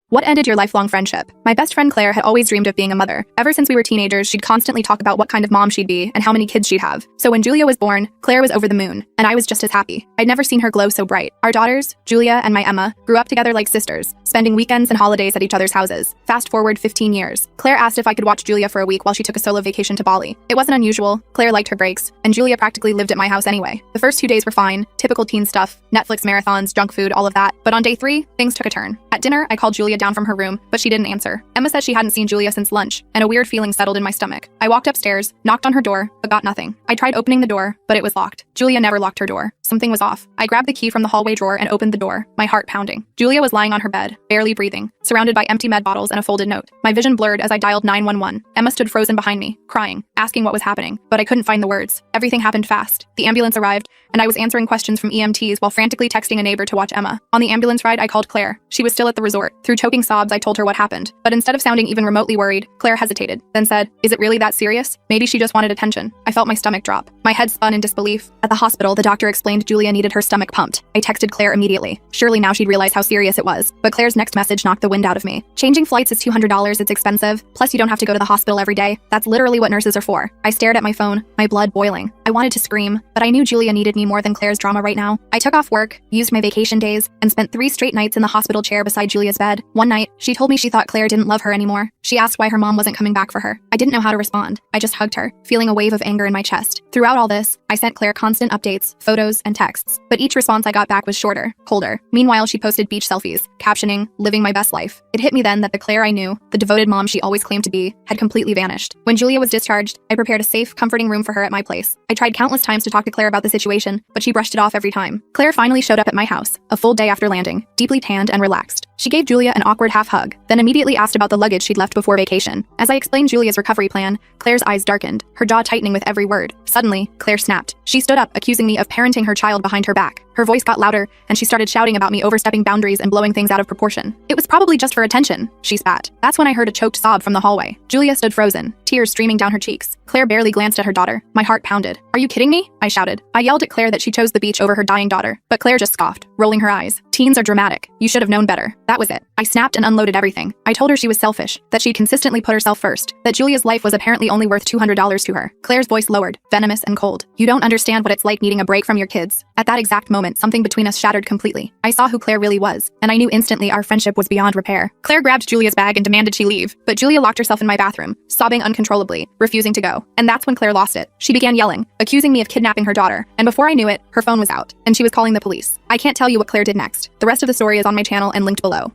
What ended your lifelong friendship? My best friend Claire had always dreamed of being a mother. Ever since we were teenagers, she'd constantly talk about what kind of mom she'd be and how many kids she'd have. So when Julia was born, Claire was over the moon, and I was just as happy. I'd never seen her glow so bright. Our daughters, Julia and my Emma, grew up together like sisters, spending weekends and holidays at each other's houses. Fast forward 15 years. Claire asked if I could watch Julia for a week while she took a solo vacation to Bali. It wasn't unusual. Claire liked her breaks, and Julia practically lived at my house anyway. The first 2 days were fine, typical teen stuff, Netflix marathons, junk food, all of that. But on day 3, things took a turn. At dinner, I called Julia down from her room, but she didn't answer. Emma said she hadn't seen Julia since lunch, and a weird feeling settled in my stomach. I walked upstairs, knocked on her door, but got nothing. I tried opening the door, but it was locked. Julia never locked her door. Something was off. I grabbed the key from the hallway drawer and opened the door, my heart pounding. Julia was lying on her bed, barely breathing, surrounded by empty med bottles and a folded note. My vision blurred as I dialed 911. Emma stood frozen behind me, crying, asking what was happening, but I couldn't find the words. Everything happened fast. The ambulance arrived, and I was answering questions from EMTs while frantically texting a neighbor to watch Emma. On the ambulance ride, I called Claire. She was still at the resort. Through choking sobs, I told her what happened. But instead of sounding even remotely worried, Claire hesitated, then said, "Is it really that serious? Maybe she just wanted attention." I felt my stomach drop. My head spun in disbelief. At the hospital, the doctor explained Julia needed her stomach pumped. I texted Claire immediately. Surely now she'd realize how serious it was. But Claire's next message knocked the wind out of me. "Changing flights is $200, it's expensive. Plus you don't have to go to the hospital every day. That's literally what nurses are for." I stared at my phone, my blood boiling. I wanted to scream, but I knew Julia needed me more than Claire's drama right now. I took off work, used my vacation days, and spent 3 straight nights in the hospital chair beside Julia's bed. One night, she told me she thought Claire didn't love her anymore. She asked why her mom wasn't coming back for her. I didn't know how to respond. I just hugged her, feeling a wave of anger in my chest. Throughout all this, I sent Claire constant updates, photos, and texts. But each response I got back was shorter, colder. Meanwhile, she posted beach selfies, captioning, "Living my best life." It hit me then that the Claire I knew, the devoted mom she always claimed to be, had completely vanished. When Julia was discharged, I prepared a safe, comforting room for her at my place. I tried countless times to talk to Claire about the situation, but she brushed it off every time. Claire finally showed up at my house, a full day after landing, deeply tanned and relaxed. She gave Julia an awkward half hug, then immediately asked about the luggage she'd left before vacation. As I explained Julia's recovery plan, Claire's eyes darkened, her jaw tightening with every word. Suddenly, Claire snapped. She stood up, accusing me of parenting her child behind her back. Her voice got louder, and she started shouting about me overstepping boundaries and blowing things out of proportion. "It was probably just for attention," she spat. That's when I heard a choked sob from the hallway. Julia stood frozen, tears streaming down her cheeks. Claire barely glanced at her daughter. My heart pounded. "Are you kidding me?" I shouted. I yelled at Claire that she chose the beach over her dying daughter, but Claire just scoffed, rolling her eyes. "Teens are dramatic. You should have known better." That was it. I snapped and unloaded everything. I told her she was selfish, that she'd consistently put herself first, that Julia's life was apparently only worth $200 to her. Claire's voice lowered, venomous and cold. "You don't understand what it's like needing a break from your kids." At that exact moment, something between us shattered completely. I saw who Claire really was, and I knew instantly our friendship was beyond repair. Claire grabbed Julia's bag and demanded she leave, but Julia locked herself in my bathroom, sobbing uncontrollably, refusing to go. And that's when Claire lost it. She began yelling, accusing me of kidnapping her daughter, and before I knew it, her phone was out, and she was calling the police. I can't tell you what Claire did next. The rest of the story is on my channel and linked below.